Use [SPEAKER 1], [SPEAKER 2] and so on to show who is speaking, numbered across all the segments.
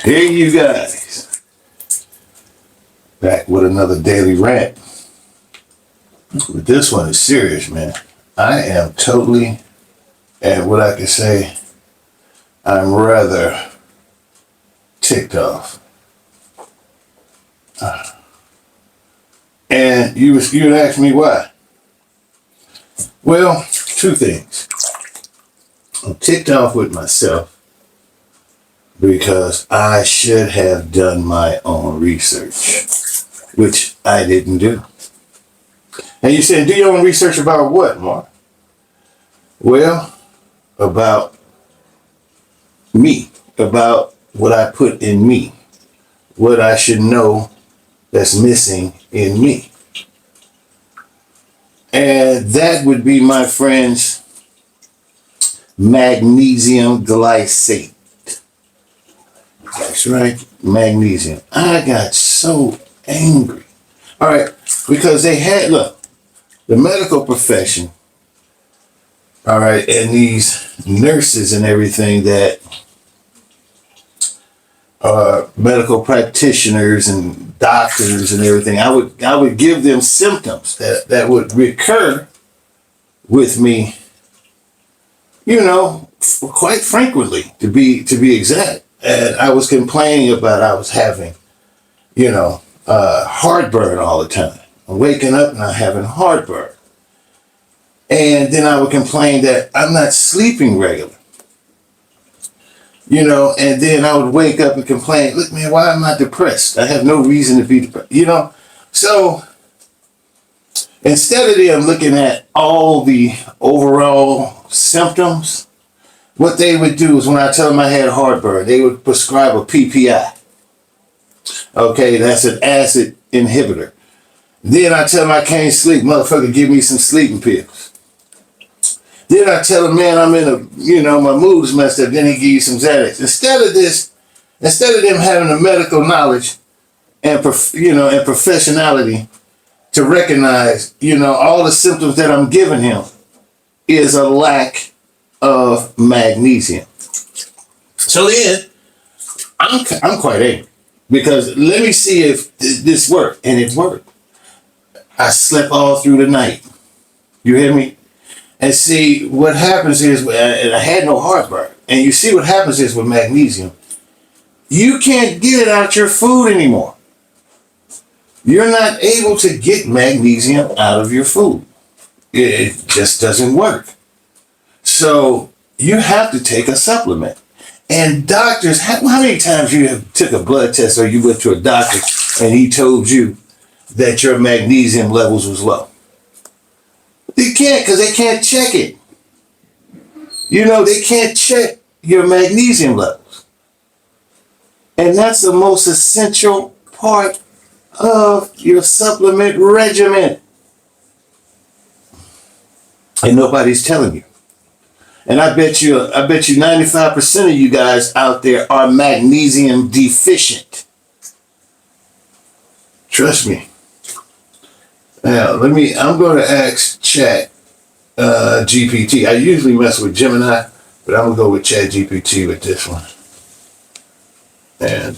[SPEAKER 1] Here you guys, back with another daily rant. But this one is serious, man. I am totally, and what I can say, I'm rather ticked off. And you would ask me why. Well, two things. I'm ticked off with myself because I should have done my own research, which I didn't do. And you said, do your own research about what, Mark? Well, about me, about what I put in me, what I should know that's missing in me. And that would be, my friends, magnesium glycate. That's right, magnesium. I got so angry. All right, because they had, look, the medical profession, all right, and these nurses and everything that are medical practitioners and doctors and everything, I would give them symptoms that would recur with me, you know, quite frequently, to be exact. And I was complaining about I was having, you know, heartburn all the time. I'm waking up and I'm having heartburn. And then I would complain that I'm not sleeping regularly. You know, and then I would wake up and complain, look, man, why am I depressed? I have no reason to be depressed, you know? So instead of them looking at all the overall symptoms, what they would do is when I tell them I had heartburn, they would prescribe a PPI. Okay, that's an acid inhibitor. Then I tell them I can't sleep, motherfucker, give me some sleeping pills. Then I tell them, man, I'm in a, you know, my mood's messed up. Then he give you some Xanax. Instead of them having the medical knowledge and and professionality to recognize, you know, all the symptoms that I'm giving him is a lack of magnesium. So then I'm quite angry because let me see if this worked, and it worked. I slept all through the night. You hear me? And see, what happens is, and I had no heartburn, and you see what happens is with magnesium, you can't get it out your food anymore. You're not able to get magnesium out of your food. It just doesn't work. So you have to take a supplement. And doctors, how many times you have took a blood test or you went to a doctor and he told you that your magnesium levels was low? They can't, because they can't check it. You know, they can't check your magnesium levels. And that's the most essential part of your supplement regimen. And nobody's telling you. And I bet you 95% of you guys out there are magnesium deficient. Trust me. Now, I'm going to ask Chat GPT. I usually mess with Gemini, but I'm going to go with Chat GPT with this one. And,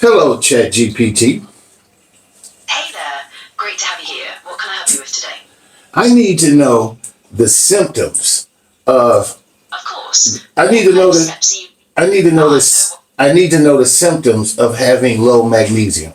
[SPEAKER 1] hello, Chat GPT.
[SPEAKER 2] Hey there. Great to have you here. What can I help you with today?
[SPEAKER 1] I need to know the symptoms of...
[SPEAKER 2] Of course.
[SPEAKER 1] I need to know the symptoms of having low magnesium.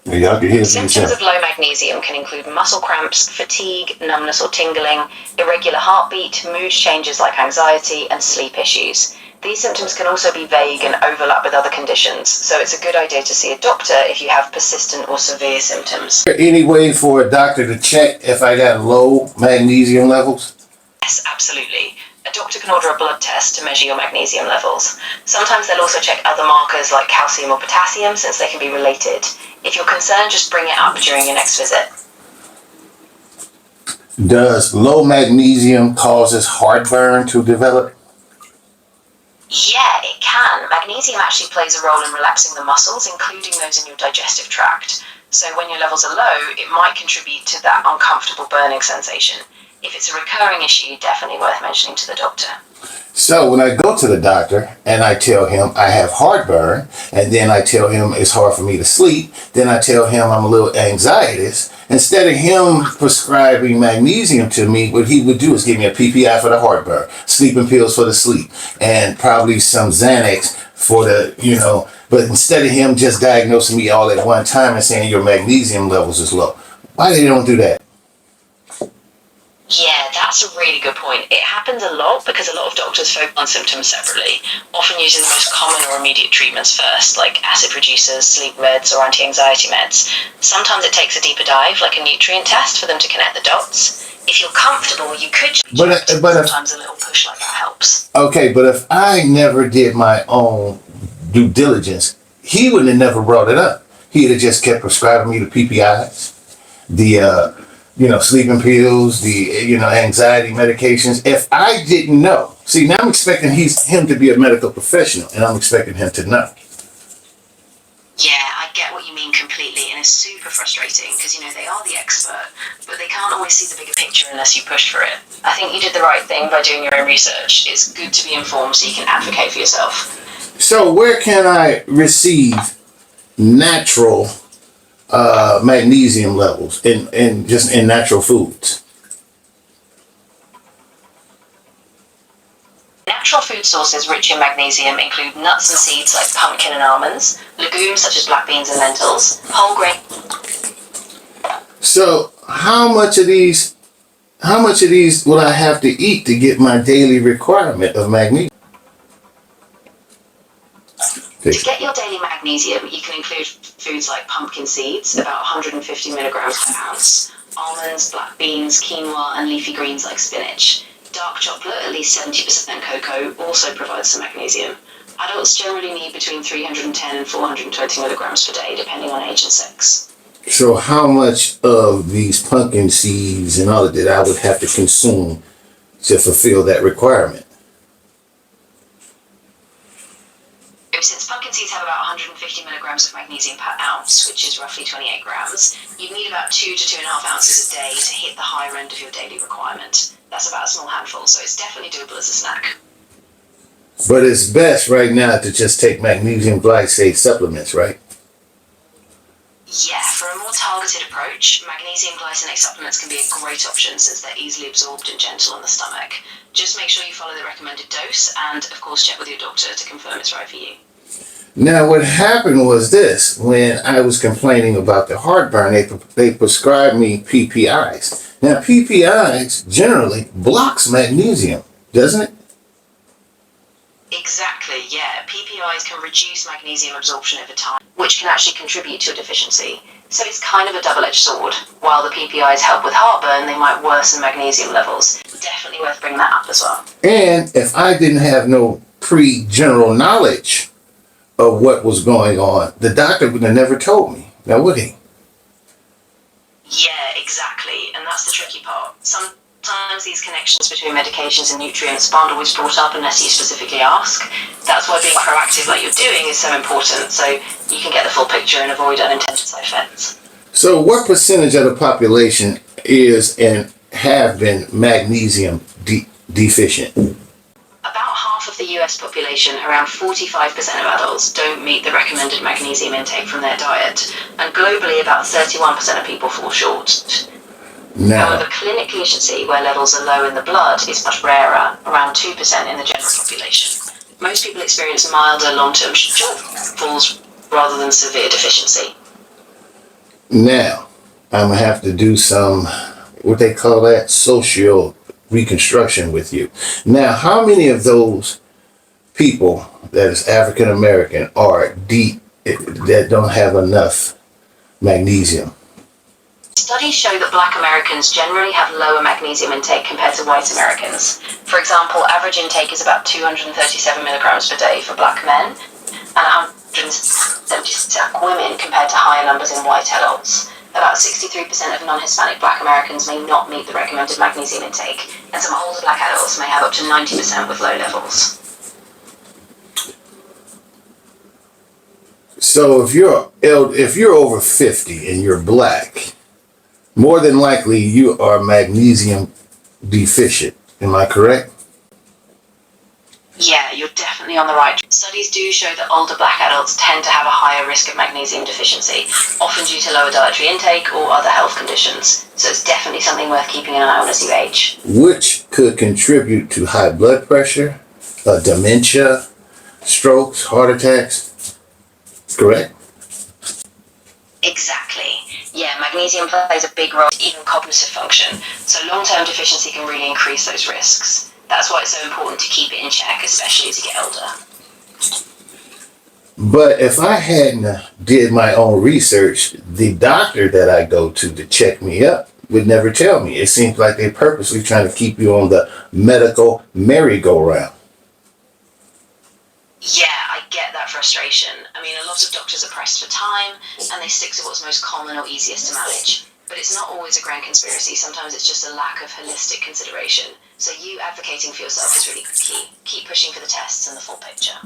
[SPEAKER 1] Y'all can hear
[SPEAKER 2] Symptoms of low magnesium can include muscle cramps, fatigue, numbness or tingling, irregular heartbeat, mood changes like anxiety, and sleep issues. These symptoms can also be vague and overlap with other conditions, so it's a good idea to see a doctor if you have persistent or severe symptoms.
[SPEAKER 1] Is there any way for a doctor to check if I got low magnesium levels?
[SPEAKER 2] Yes, absolutely. A doctor can order a blood test to measure your magnesium levels. Sometimes they'll also check other markers like calcium or potassium, since they can be related. If you're concerned, just bring it up during your next visit.
[SPEAKER 1] Does low magnesium causes heartburn to develop?
[SPEAKER 2] Yeah, it can. Magnesium actually plays a role in relaxing the muscles, including those in your digestive tract. So when your levels are low, it might contribute to that uncomfortable burning sensation. If it's a recurring issue, definitely worth mentioning to the doctor.
[SPEAKER 1] So when I go to the doctor and I tell him I have heartburn, and then I tell him it's hard for me to sleep, then I tell him I'm a little anxietous, instead of him prescribing magnesium to me, what he would do is give me a PPI for the heartburn, sleeping pills for the sleep, and probably some Xanax for the, but instead of him just diagnosing me all at one time and saying your magnesium levels is low. Why they don't do that?
[SPEAKER 2] Yeah, that's a really good point. It happens a lot because a lot of doctors focus on symptoms separately, often using the most common or immediate treatments first, like acid reducers, sleep meds, or anti-anxiety meds. Sometimes it takes a deeper dive, like a nutrient test, for them to connect the dots. If you're comfortable, you could sometimes a little push like that helps.
[SPEAKER 1] Okay, but if I never did my own due diligence, he would have never brought it up. He'd have just kept prescribing me the PPIs, the sleeping pills, the anxiety medications. If I didn't know, see, now I'm expecting him to be a medical professional, and I'm expecting him to know.
[SPEAKER 2] Yeah, I get what you mean completely, and it's super frustrating because, they are the expert, but they can't always see the bigger picture unless you push for it. I think you did the right thing by doing your own research. It's good to be informed so you can advocate for yourself.
[SPEAKER 1] So where can I receive natural magnesium levels in natural foods?
[SPEAKER 2] Natural food sources rich in magnesium include nuts and seeds like pumpkin and almonds, legumes such as black beans and lentils, whole grain.
[SPEAKER 1] So how much of these will I have to eat to get my daily requirement of magnesium?
[SPEAKER 2] To get your daily magnesium, you can include foods like pumpkin seeds, about 150 milligrams per ounce, almonds, black beans, quinoa, and leafy greens like spinach. Dark chocolate, at least 70% cocoa, also provides some magnesium. Adults generally need between 310 and 420 milligrams per day, depending on age and sex.
[SPEAKER 1] So how much of these pumpkin seeds and all of that I would have to consume to fulfill that requirement?
[SPEAKER 2] Since pumpkin seeds have about 150 milligrams of magnesium per ounce, which is roughly 28 grams, you'd need about 2 to 2.5 ounces a day to hit the higher end of your daily requirement. That's about a small handful, so it's definitely doable as a snack.
[SPEAKER 1] But it's best right now to just take magnesium glycate supplements, right?
[SPEAKER 2] Yeah, for a more targeted approach, magnesium glycinate supplements can be a great option since they're easily absorbed and gentle on the stomach. Just make sure you follow the recommended dose and, of course, check with your doctor to confirm it's right for you.
[SPEAKER 1] Now, what happened was this. When I was complaining about the heartburn, they prescribed me PPIs. Now, PPIs generally blocks magnesium, doesn't it?
[SPEAKER 2] Exactly, yeah. PPIs can reduce magnesium absorption over time, which can actually contribute to a deficiency. So it's kind of a double-edged sword. While the PPIs help with heartburn, they might worsen magnesium levels. Definitely worth bringing that up as well.
[SPEAKER 1] And if I didn't have no pre-general knowledge of what was going on, the doctor would have never told me. Now, would he?
[SPEAKER 2] Yeah, exactly. And that's the tricky part. Sometimes these connections between medications and nutrients aren't always brought up unless you specifically ask. That's why being proactive like you're doing is so important, so you can get the full picture and avoid unintended side effects.
[SPEAKER 1] So what percentage of the population is and have been magnesium deficient?
[SPEAKER 2] About half of the US population, around 45% of adults, don't meet the recommended magnesium intake from their diet, and globally about 31% of people fall short.
[SPEAKER 1] Now,
[SPEAKER 2] However, clinic deficiency, where levels are low in the blood, is much rarer, around 2% in the general population. Most people experience milder long-term shortfalls rather than severe deficiency.
[SPEAKER 1] now, I'm going to have to do some, what they call that, social reconstruction with you. Now, how many of those people that is African American are that don't have enough magnesium?
[SPEAKER 2] Studies show that black Americans generally have lower magnesium intake compared to white Americans. For example, average intake is about 237 milligrams per day for black men and 177 women compared to higher numbers in white adults. About 63% of non-Hispanic black Americans may not meet the recommended magnesium intake, and some older black adults may have up to 90% with low levels.
[SPEAKER 1] So if you're over 50 and you're black, more than likely you are magnesium deficient. Am I correct?
[SPEAKER 2] Yeah, you're definitely on the right track. Studies do show that older black adults tend to have a higher risk of magnesium deficiency, often due to lower dietary intake or other health conditions. So it's definitely something worth keeping an eye on as you age.
[SPEAKER 1] Which could contribute to high blood pressure, dementia, strokes, heart attacks. Correct?
[SPEAKER 2] Exactly. Yeah, magnesium plays a big role in even cognitive function, so long-term deficiency can really increase those risks. That's why it's so important to keep it in check, especially as you get older.
[SPEAKER 1] But if I hadn't did my own research, the doctor that I go to check me up would never tell me. It seems like they're purposely trying to keep you on the medical merry-go-round.
[SPEAKER 2] Yeah, I get that frustration. I mean, a lot of doctors are pressed for time, and they stick to what's most common or easiest to manage. But it's not always a grand conspiracy. Sometimes it's just a lack of holistic consideration. So you advocating for yourself is really key. Keep pushing for the tests and the full picture.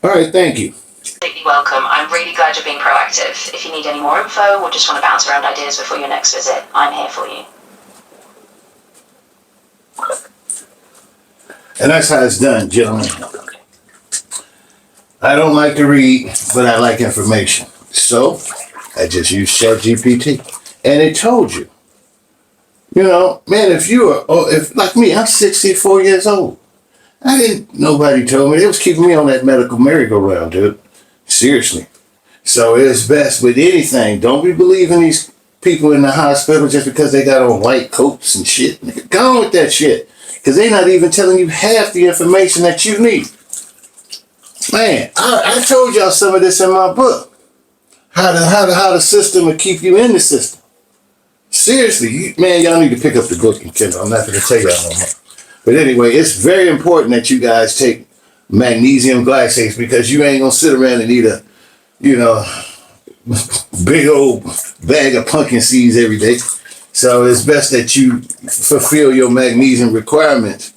[SPEAKER 1] All right, thank you.
[SPEAKER 2] Completely welcome. I'm really glad you're being proactive. If you need any more info or just want to bounce around ideas before your next visit, I'm here for you.
[SPEAKER 1] And that's how it's done, gentlemen. I don't like to read, but I like information. So I just use ChatGPT, and it told you. You know, man, if like me, I'm 64 years old. Nobody told me. They was keeping me on that medical merry-go-round, dude. Seriously. So it's best with anything. Don't be believing these people in the hospital just because they got on white coats and shit. Go on with that shit. Because they're not even telling you half the information that you need. Man, I told y'all some of this in my book. How the system will keep you in the system. Seriously, man, y'all need to pick up the book and Kindle. I'm not going to tell y'all no more. But anyway, it's very important that you guys take magnesium glycate because you ain't going to sit around and eat a, big old bag of pumpkin seeds every day. So it's best that you fulfill your magnesium requirements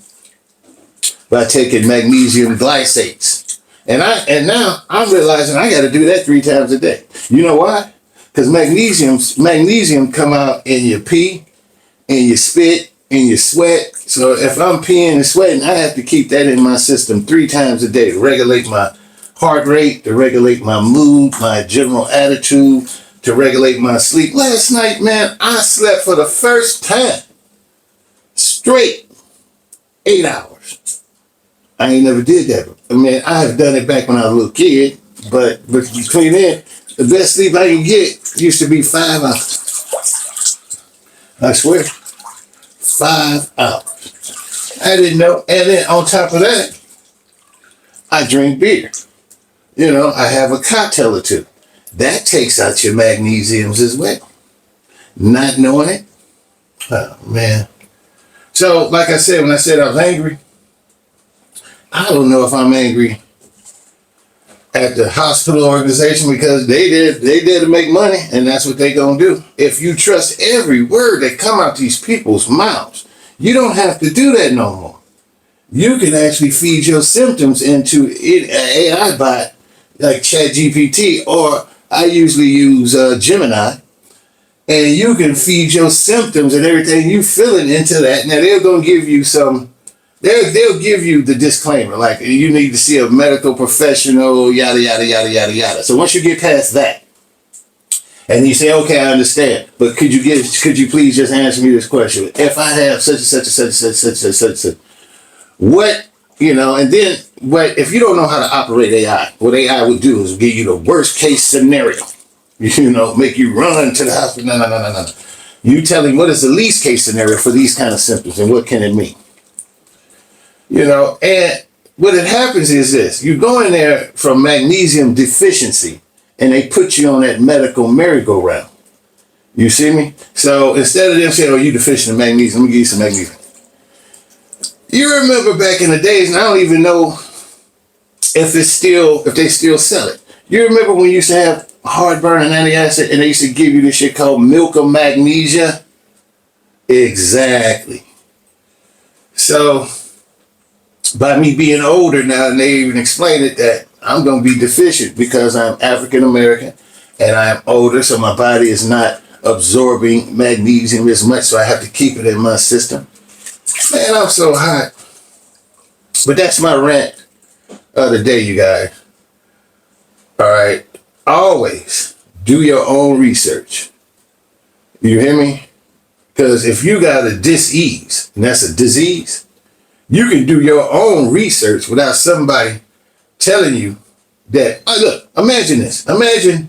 [SPEAKER 1] by taking magnesium glycates. And now I'm realizing I got to do that 3 times a day. You know why? Because magnesium come out in your pee, in your spit, in your sweat. So if I'm peeing and sweating, I have to keep that in my system 3 times a day to regulate my heart rate, to regulate my mood, my general attitude, to regulate my sleep. Last night, man, I slept for the first time straight 8 hours. I ain't never did that. I mean, I have done it back when I was a little kid, but between then, the best sleep I can get used to be 5 hours. I swear, 5 hours. I didn't know. And then on top of that, I drink beer. I have a cocktail or two. That takes out your magnesiums as well. Not knowing it. Oh, man. So, like I said, when I said I was angry, I don't know if I'm angry at the hospital organization because they did to make money, and that's what they gonna do. If you trust every word that come out these people's mouths, you don't have to do that no more. You can actually feed your symptoms into an AI bot like ChatGPT, or I usually use Gemini, and you can feed your symptoms and everything you feeling into that. Now they're gonna give you they'll give you the disclaimer, like you need to see a medical professional, yada, yada, yada, yada, yada. So once you get past that, and you say, okay, I understand, but could you please just answer me this question? If I have such and such and such and such and such and such, and such, what, and then, but if you don't know how to operate AI, what AI would do is give you the worst case scenario, make you run to the hospital. No. You tell him what is the least case scenario for these kind of symptoms and what can it mean? And what it happens is this. You go in there from magnesium deficiency and they put you on that medical merry-go-round. You see me? So instead of them saying, oh, you deficient in magnesium, let me give you some magnesium. You remember back in the days, and I don't even know if they still sell it. You remember when you used to have heartburn and antacid and they used to give you this shit called milk of magnesia? Exactly. So by me being older now, and they even explain it that I'm going to be deficient because I'm African American and I'm older, so my body is not absorbing magnesium as much, so I have to keep it in my system. Man, I'm so hot. But that's my rant of the day, you guys. All right. Always do your own research. You hear me? Because if you got a dis-ease, and that's a disease, you can do your own research without somebody telling you that. Oh, look, imagine this. Imagine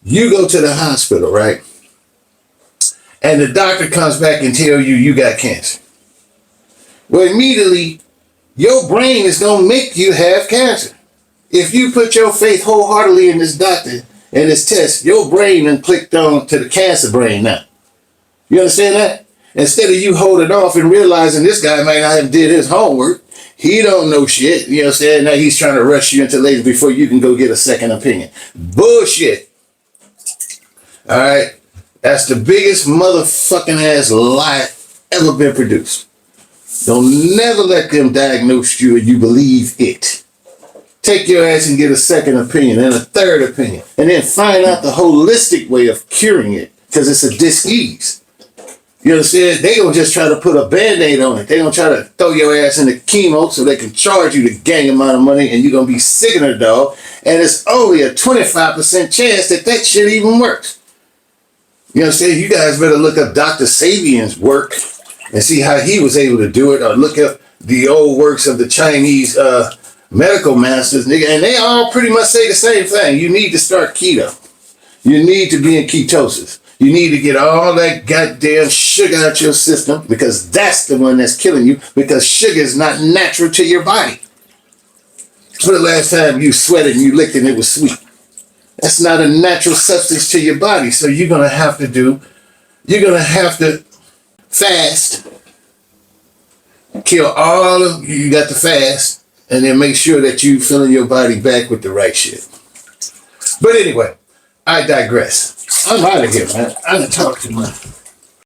[SPEAKER 1] you go to the hospital, right? And the doctor comes back and tell you you got cancer. Well, immediately, your brain is going to make you have cancer. If you put your faith wholeheartedly in this doctor and this test, your brain then clicked on to the cancer brain now. You understand that? Instead of you holding off and realizing this guy might not have did his homework, he don't know shit. You know what I'm saying? Now he's trying to rush you into later before you can go get a second opinion. Bullshit. All right? That's the biggest motherfucking ass lie ever been produced. Don't never let them diagnose you and you believe it. Take your ass and get a second opinion and a third opinion. And then find out the holistic way of curing it. Because it's a dis-ease. You understand? They gonna just try to put a band-aid on it. They gonna try to throw your ass in the chemo so they can charge you the gang amount of money and you're gonna be sick in the dog. And it's only a 25% chance that shit even works. You understand? You guys better look up Dr. Sabian's work and see how he was able to do it, or look up the old works of the Chinese medical masters, nigga, and they all pretty much say the same thing. You need to start keto. You need to be in ketosis. You need to get all that goddamn sugar out your system, because that's the one that's killing you, because sugar is not natural to your body. For the last time you sweated and you licked and it was sweet. That's not a natural substance to your body. So you're going to have to fast, kill all of, you got to fast, and then make sure that you filling your body back with the right shit. But anyway, I digress. I'm out of here, man. I done talked too much.